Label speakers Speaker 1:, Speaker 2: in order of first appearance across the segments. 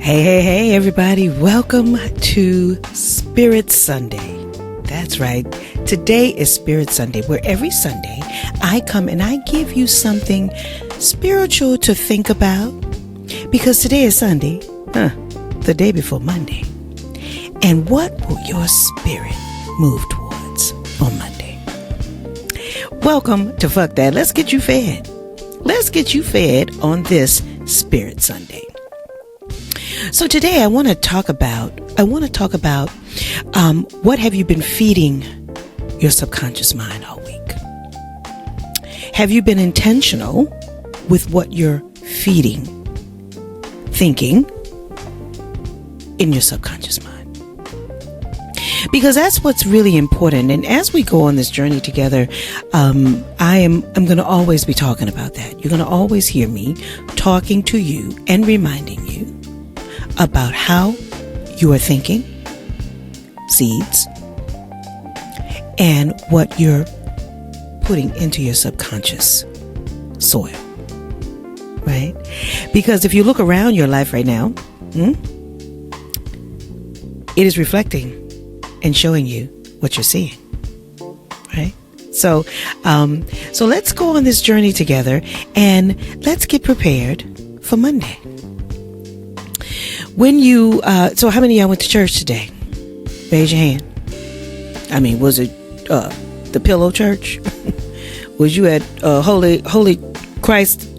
Speaker 1: Hey, everybody. Welcome to Spirit Sunday. That's right. Today is Spirit Sunday, where every Sunday I come and I give you something spiritual to think about, because today is Sunday, the day before Monday. And what will your spirit move towards on Monday? Welcome to Fuck That. Let's get you fed. Let's get you fed on this Spirit Sunday. So today I want to talk about what have you been feeding your subconscious mind all week? Have you been intentional with what you're feeding, thinking in your subconscious mind? Because that's what's really important. And as we go on this journey together, I'm going to always be talking about that. You're going to always hear me talking to you and reminding you about how you are thinking, seeds, and what you're putting into your subconscious soil, right? Because if you look around your life right now, it is reflecting and showing you what you're seeing, right? So let's go on this journey together and let's get prepared for Monday. When you, so how many of y'all went to church today? Raise your hand. I mean, was it the Pillow Church? Was you at Holy Christ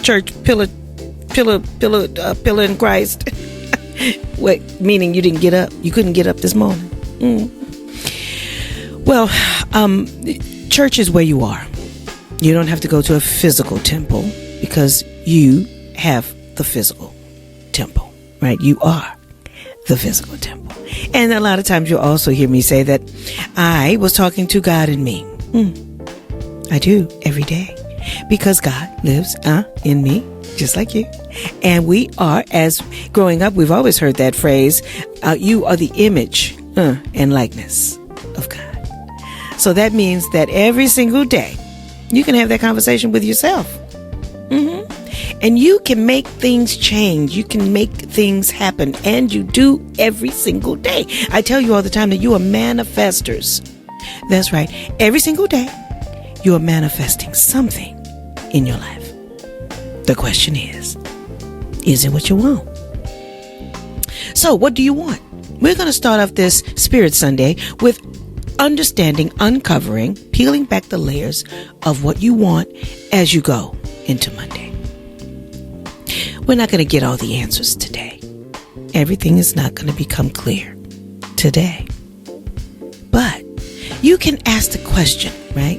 Speaker 1: Church Pillar in Christ? Wait, meaning you didn't get up? You couldn't get up this morning? Well, church is where you are. You don't have to go to a physical temple because you have the physical temple. Right? You are the physical temple. And a lot of times you'll also hear me say that I was talking to God in me. I do every day, because God lives in me, just like you. And we are, as growing up, we've always heard that phrase, you are the image and likeness of God. So that means that every single day you can have that conversation with yourself. And you can make things change. You can make things happen. And you do every single day. I tell you all the time that you are manifestors. That's right. Every single day, you are manifesting something in your life. The question is it what you want? So what do you want? We're going to start off this Spirit Sunday with understanding, uncovering, peeling back the layers of what you want as you go into Monday. We're not going to get all the answers today. Everything is not going to become clear today. But you can ask the question, right?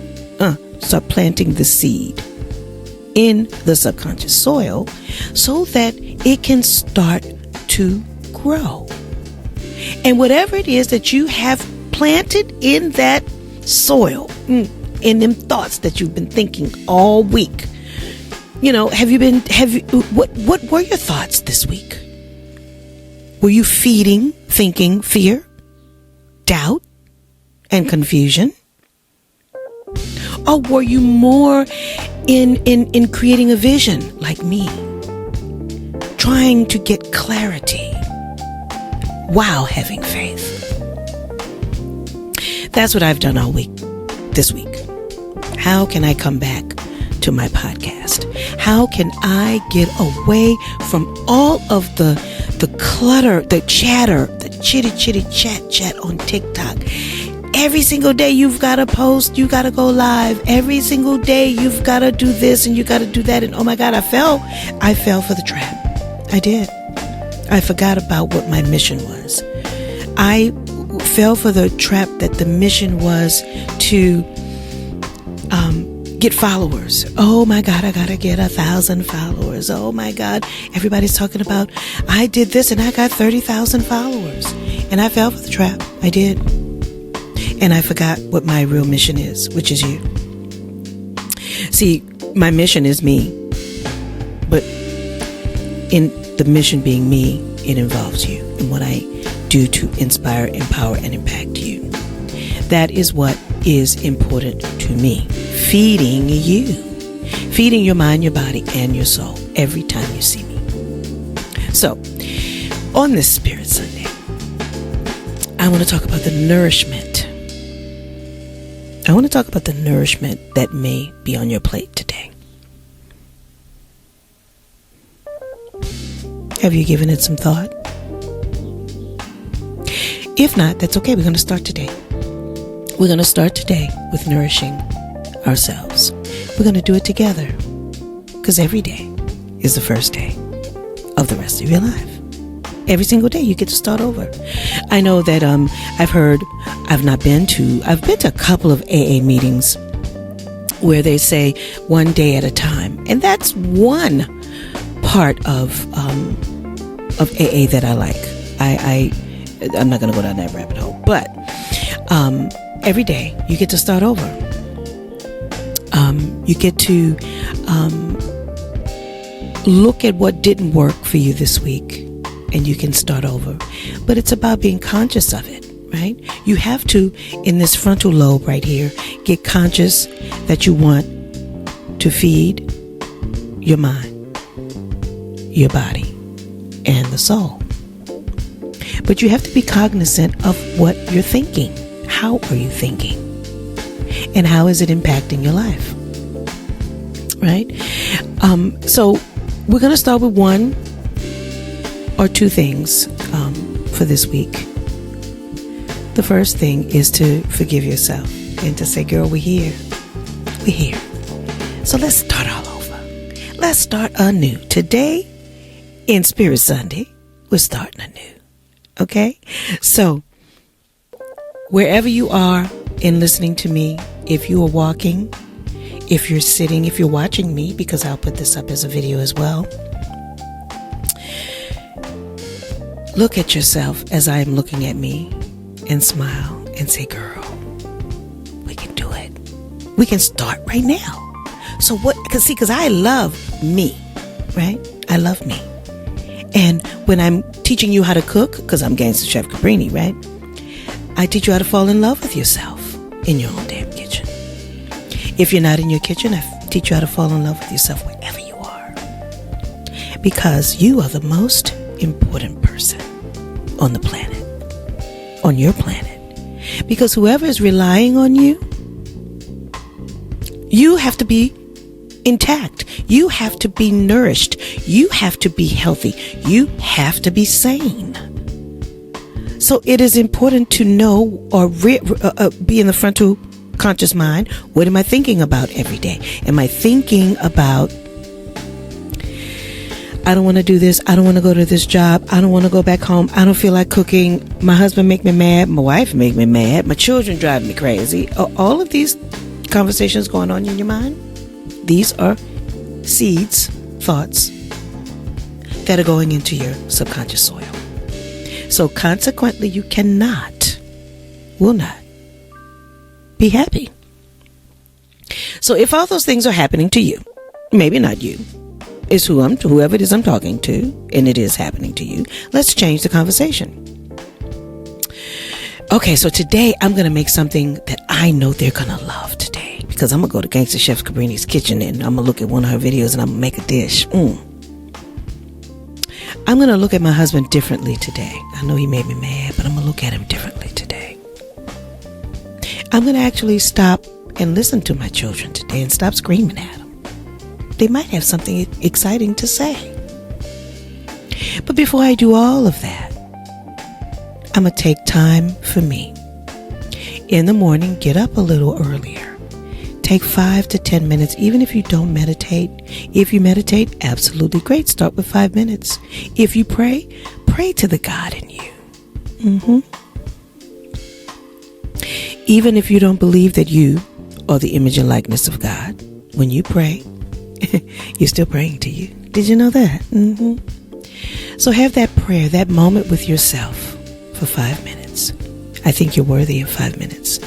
Speaker 1: Start planting the seed in the subconscious soil so that it can start to grow. And whatever it is that you have planted in that soil, in them thoughts that you've been thinking all week, what were your thoughts this week? Were you thinking fear, doubt, and confusion? Or were you more in creating a vision like me? Trying to get clarity while having faith. That's what I've done all week, this week. How can I come back to my podcast? How can I get away from all of the clutter, the chatter, the chitty chat on TikTok? Every single day you've got to post, you got to go live. Every single day you've got to do this and you got to do that. And oh my God, I fell for the trap. I did. I forgot about what my mission was. I fell for the trap that the mission was to get followers. Oh my God, I gotta get 1,000 followers. Oh my God, everybody's talking about I did this and I got 30,000 followers. And I fell for the trap. I did. And I forgot what my real mission is, which is you. See, my mission is me. But in the mission being me, it involves you and what I do to inspire, empower, and impact you. That is what is important to me. Feeding you. Feeding your mind, your body, and your soul every time you see me. So, On this Spirit Sunday, I want to talk about the nourishment. I want to talk about the nourishment that may be on your plate today. Have you given it some thought? If not, that's okay. We're going to start today. We're going to start today with nourishing ourselves. We're going to do it together, because every day is the first day of the rest of your life. Every single day you get to start over. I know that I've been to a couple of AA meetings where they say one day at a time, and that's one part of AA that I like. I'm not going to go down that rabbit hole, but every day you get to start over. You get to look at what didn't work for you this week, and you can start over. But it's about being conscious of it, right? You have to, in this frontal lobe right here, get conscious that you want to feed your mind, your body, and the soul. But you have to be cognizant of what you're thinking. How are you thinking? And how is it impacting your life? Right? So we're going to start with one or two things for this week. The first thing is to forgive yourself and to say, girl, we're here. We're here. So let's start all over. Let's start anew. Today, in Spirit Sunday, we're starting anew. Okay? So, wherever you are in listening to me, if you are walking, if you're sitting, if you're watching me, because I'll put this up as a video as well, look at yourself as I am looking at me and smile and say, girl, we can do it. We can start right now. So what, because I love me, right? I love me. And when I'm teaching you how to cook, because I'm Gangster Chef Cabrini, right? I teach you how to fall in love with yourself in your own damn kitchen. If you're not in your kitchen, I teach you how to fall in love with yourself wherever you are. Because you are the most important person on the planet, on your planet. Because whoever is relying on you, you have to be intact. You have to be nourished. You have to be healthy. You have to be sane. So it is important to know or be in the frontal conscious mind. What am I thinking about every day? Am I thinking about, I don't want to do this. I don't want to go to this job. I don't want to go back home. I don't feel like cooking. My husband make me mad. My wife make me mad. My children drive me crazy. All of these conversations going on in your mind, these are seeds, thoughts that are going into your subconscious soil. So consequently, you will not be happy. So if all those things are happening to you, maybe not you, it's whoever it is I'm talking to, and it is happening to you, let's change the conversation. Okay, so today I'm going to make something that I know they're going to love today, because I'm going to go to Gangster Chef Cabrini's kitchen and I'm going to look at one of her videos and I'm going to make a dish. I'm going to look at my husband differently today. I know he made me mad, but I'm going to look at him differently today. I'm going to actually stop and listen to my children today and stop screaming at them. They might have something exciting to say. But before I do all of that, I'm going to take time for me. In the morning, get up a little earlier. Take 5 to 10 minutes, even if you don't meditate. If you meditate, absolutely great. Start with 5 minutes. If you pray, pray to the God in you. Even if you don't believe that you are the image and likeness of God, when you pray, you're still praying to you. Did you know that? So have that prayer, that moment with yourself for 5 minutes. I think you're worthy of 5 minutes.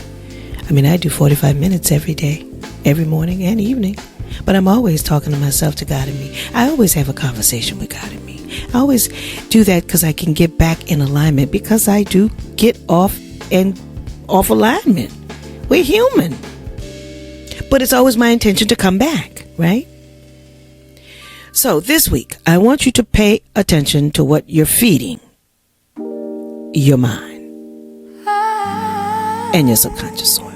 Speaker 1: I mean, I do 45 minutes every day, every morning and evening. But I'm always talking to myself, to God in me. I always have a conversation with God in me. I always do that because I can get back in alignment, because I do get off alignment. We're human. But it's always my intention to come back, right? So this week, I want you to pay attention to what you're feeding your mind and your subconscious soil.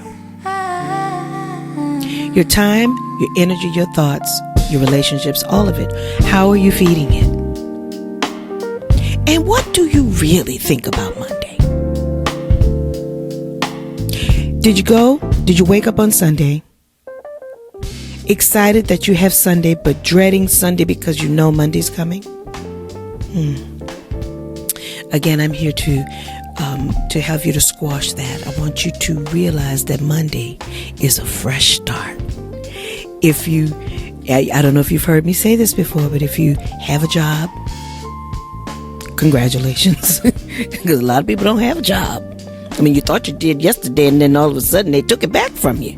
Speaker 1: Your time, your energy, your thoughts, your relationships, all of it. How are you feeding it? And what do you really think about Monday? Did you wake up on Sunday excited that you have Sunday, but dreading Sunday because you know Monday's coming? Again, I'm here to help you to squash that. I want you to realize that Monday is a fresh start. I don't know if you've heard me say this before, but if you have a job, congratulations. Because a lot of people don't have a job. I mean, you thought you did yesterday, and then all of a sudden they took it back from you.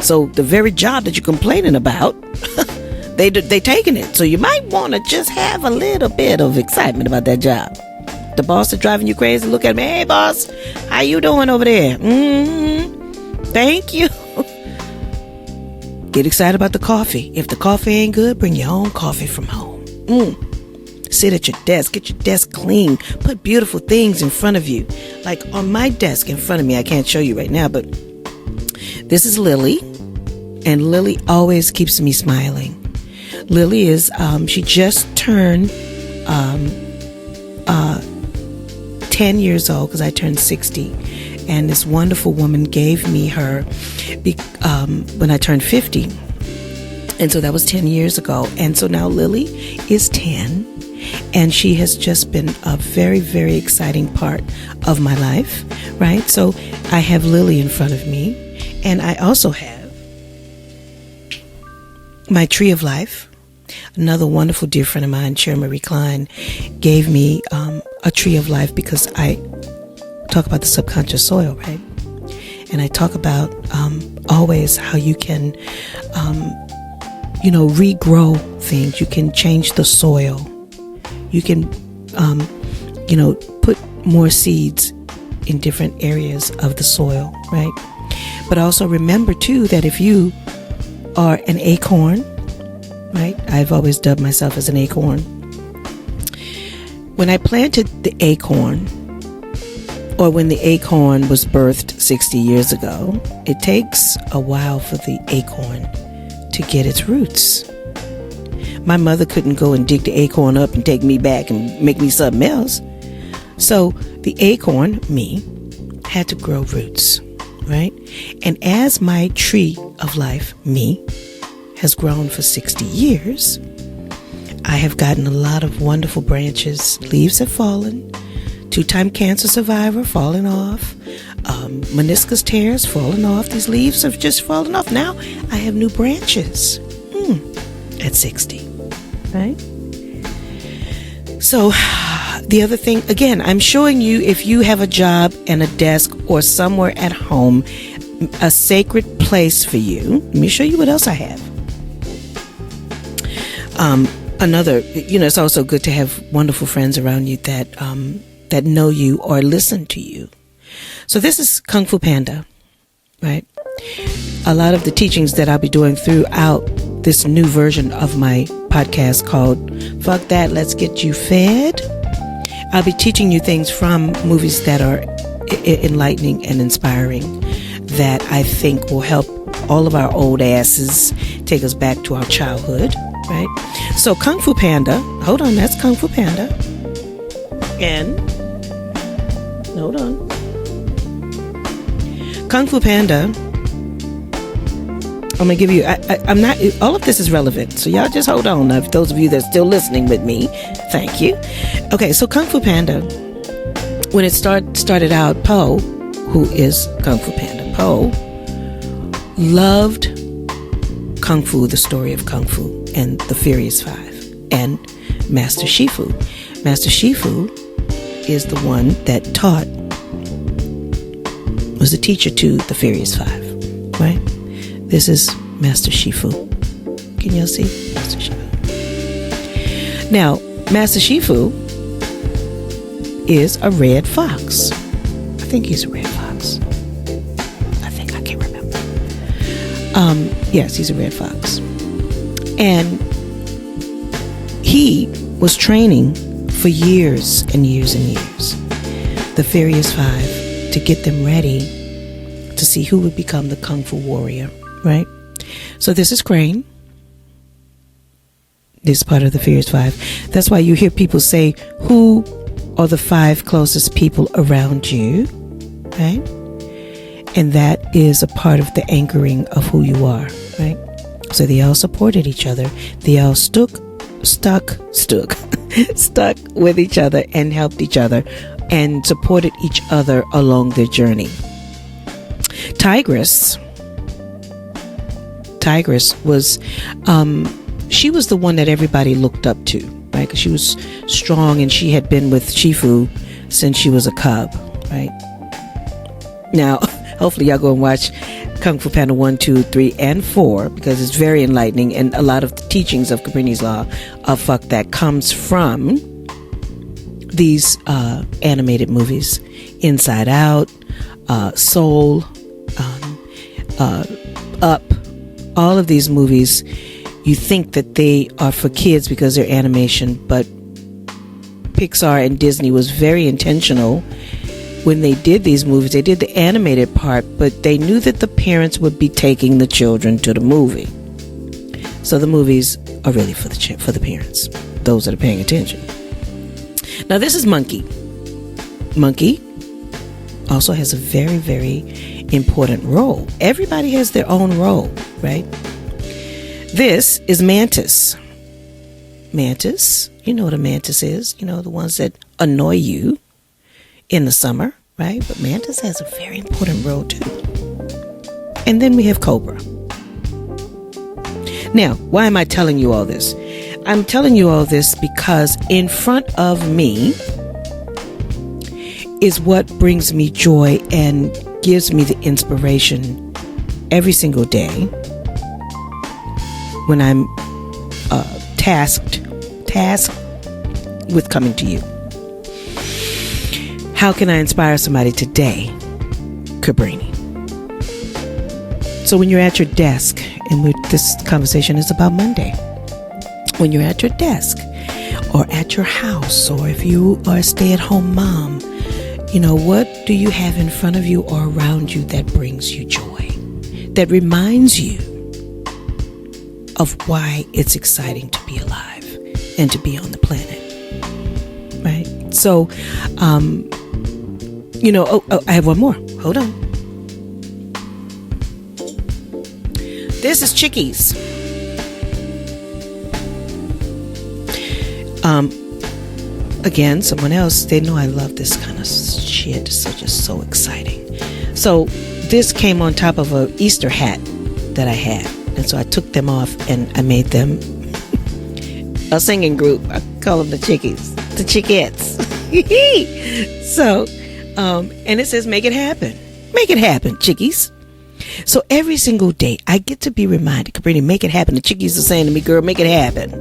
Speaker 1: So the very job that you're complaining about, they taking it. So you might want to just have a little bit of excitement about that job. The boss is driving you crazy. Look at me. Hey, boss, how you doing over there? Thank you. Get excited about the coffee. If the coffee ain't good, bring your own coffee from home. Sit at your desk. Get your desk clean. Put beautiful things in front of you. Like on my desk in front of me, I can't show you right now, but this is Lily. And Lily always keeps me smiling. Lily is, she just turned 10 years old because I turned 60. And this wonderful woman gave me her when I turned 50. And so that was 10 years ago. And so now Lily is 10. And she has just been a very, very exciting part of my life, right? So I have Lily in front of me. And I also have my tree of life. Another wonderful dear friend of mine, Chair Marie Klein, gave me a tree of life because I talk about the subconscious soil, right? And I talk about always how you can, regrow things. You can change the soil. You can, put more seeds in different areas of the soil, right? But also remember, too, that if you are an acorn, right? I've always dubbed myself as an acorn. When I planted the acorn, or when the acorn was birthed 60 years ago, it takes a while for the acorn to get its roots. My mother couldn't go and dig the acorn up and take me back and make me something else. So the acorn, me, had to grow roots, right? And as my tree of life, me, has grown for 60 years, I have gotten a lot of wonderful branches. Leaves have fallen. 2-time cancer survivor falling off. Meniscus tears falling off. These leaves have just fallen off. Now I have new branches at 60, right? So the other thing, again, I'm showing you, if you have a job and a desk or somewhere at home, a sacred place for you. Let me show you what else I have. It's also good to have wonderful friends around you that know you or listen to you. So this is Kung Fu Panda, right? A lot of the teachings that I'll be doing throughout this new version of my podcast called Fuck That, Let's Get You Fed. I'll be teaching you things from movies that are enlightening and inspiring that I think will help all of our old asses take us back to our childhood, right? So Kung Fu Panda, hold on, that's Kung Fu Panda. And, hold on. Kung Fu Panda, I'm going to give you, I'm not, all of this is relevant, so y'all just hold on now. For those of you that are still listening with me, thank you. Okay, so Kung Fu Panda, when it started out, Po, who is Kung Fu Panda, Po loved Kung Fu, the story of Kung Fu, and the Furious Five, and Master Shifu. Master Shifu is the one that was the teacher to the Furious Five, right? This is Master Shifu. Can y'all see Master Shifu? Now, Master Shifu is a red fox. I think he's a red fox. I can't remember. Yes, he's a red fox. And he was training for years and years and years the Furious Five to get them ready to see who would become the Kung Fu warrior, right? So this is Crane. This is part of the Furious Five. That's why you hear people say, who are the 5 closest people around you, right? And that is a part of the anchoring of who you are, right? So they all supported each other. They all stuck with each other and helped each other and supported each other along their journey. Tigress was, she was the one that everybody looked up to, right? Because she was strong and she had been with Shifu since she was a cub, right? Now, hopefully y'all go and watch Kung Fu Panda 1, 2, 3, and 4 because it's very enlightening, and a lot of the teachings of Cabrini's Law of Fuck That comes from these animated movies. Inside Out, Soul, Up, all of these movies, you think that they are for kids because they're animation, but Pixar and Disney was very intentional when they did these movies. They did the animated part, but they knew that the parents would be taking the children to the movie. So the movies are really for the parents, those that are paying attention. Now this is Monkey. Monkey also has a very, very important role. Everybody has their own role, right? This is Mantis. Mantis, you know what a mantis is. You know, the ones that annoy you in the summer, right? But Mantis has a very important role too. And then we have Cobra. Now, why am I telling you all this? I'm telling you all this because in front of me is what brings me joy and gives me the inspiration every single day when I'm tasked with coming to you. How can I inspire somebody today? Cabrini. So when you're at your desk, and this conversation is about Monday, when you're at your desk or at your house, or if you are a stay-at-home mom, you know, what do you have in front of you or around you that brings you joy, that reminds you of why it's exciting to be alive and to be on the planet, right? So, I have one more. Hold on. This is Chickies. Again, someone else, they know I love this kind of shit. It's just so exciting. So this came on top of a Easter hat that I had. And so I took them off and I made them a singing group. I call them the Chickies. The Chickettes. So, and it says, make it happen. Make it happen, Chickies. So every single day I get to be reminded, Cabrini, make it happen. The Chickies are saying to me, girl, make it happen.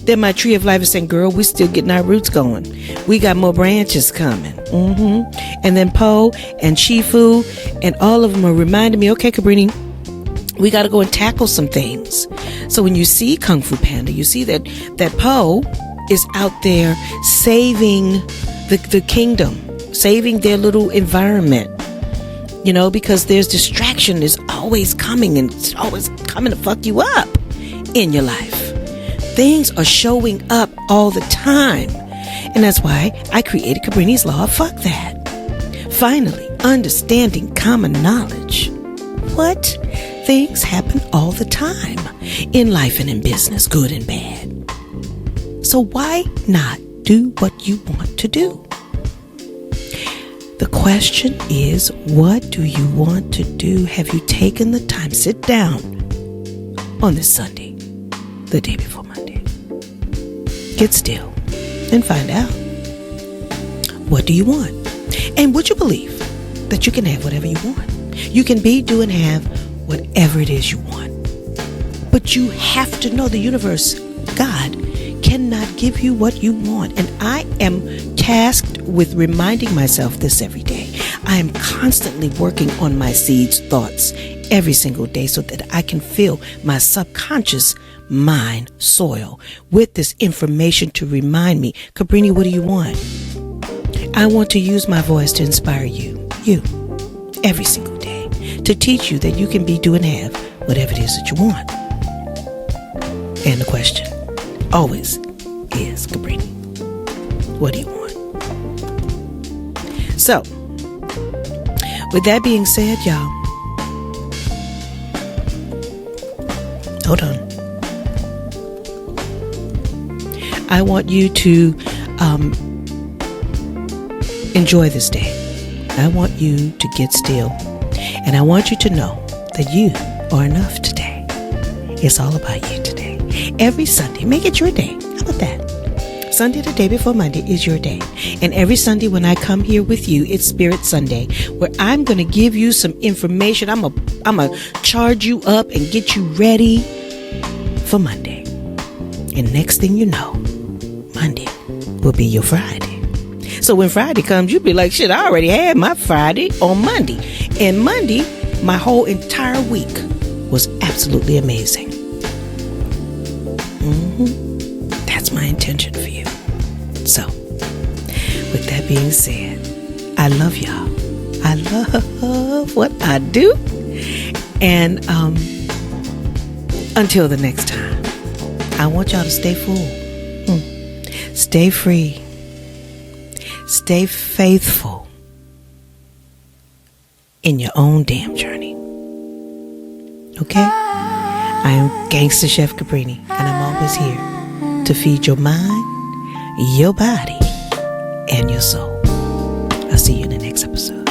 Speaker 1: Then my tree of life is saying, girl, we're still getting our roots going. We got more branches coming. And then Poe and Shifu and all of them are reminding me, okay, Cabrini, we got to go and tackle some things. So when you see Kung Fu Panda, you see that Poe is out there saving the kingdom, saving their little environment, you know, because there's distraction is always coming, and it's always coming to fuck you up in your life. Things are showing up all the time. And that's why I created Cabrini's Law of Fuck That. Finally, understanding common knowledge. What? Things happen all the time in life and in business, good and bad. So why not do what you want to do? The question is, what do you want to do? Have you taken the time? Sit down on this Sunday, the day before Monday. Get still and find out, what do you want? And would you believe that you can have whatever you want? You can be, do, and have whatever it is you want. But you have to know the universe, God, cannot give you what you want. And I am tasked with reminding myself this every day. I am constantly working on my seeds, thoughts, every single day so that I can fill my subconscious mind, soil, with this information to remind me, Cabrini, what do you want? I want to use my voice to inspire you, every single day, to teach you that you can be, do, and have whatever it is that you want. And the question always is, Cabrini, what do you want? So, with that being said, y'all, hold on. I want you to enjoy this day. I want you to get still. And I want you to know that you are enough today. It's all about you today. Every Sunday, make it your day. How about that? Sunday, the day before Monday, is your day. And every Sunday when I come here with you, it's Spirit Sunday, where I'm going to give you some information. I'm going to charge you up and get you ready for Monday. And next thing you know, Monday will be your Friday. So when Friday comes, you'll be like, shit, I already had my Friday on Monday. And Monday, my whole entire week was absolutely amazing. That's my intention for you. So, with that being said, I love y'all. I love what I do. And until the next time, I want y'all to stay full. Stay free. Stay faithful in your own damn journey. Okay? I am Gangsta Chef Cabrini, and I'm always here to feed your mind, your body, and your soul. I'll see you in the next episode.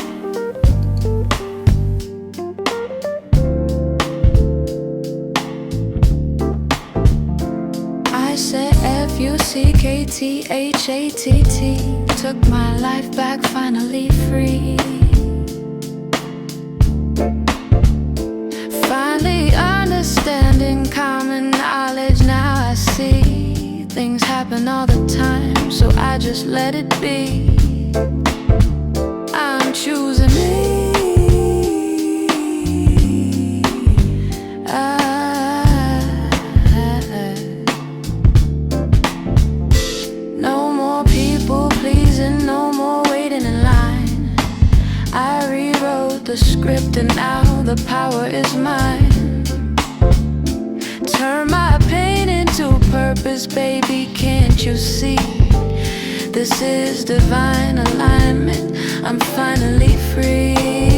Speaker 2: I said Fuckhattt, took my life back, finally free. Finally understanding common knowledge, now I see things happen all the time, so I just let it be. I'm choosing me. No more people pleasing, no more waiting in line. I rewrote the script and now the power is mine. Turn my pain into purpose, baby, can't you see? This is divine alignment, I'm finally free.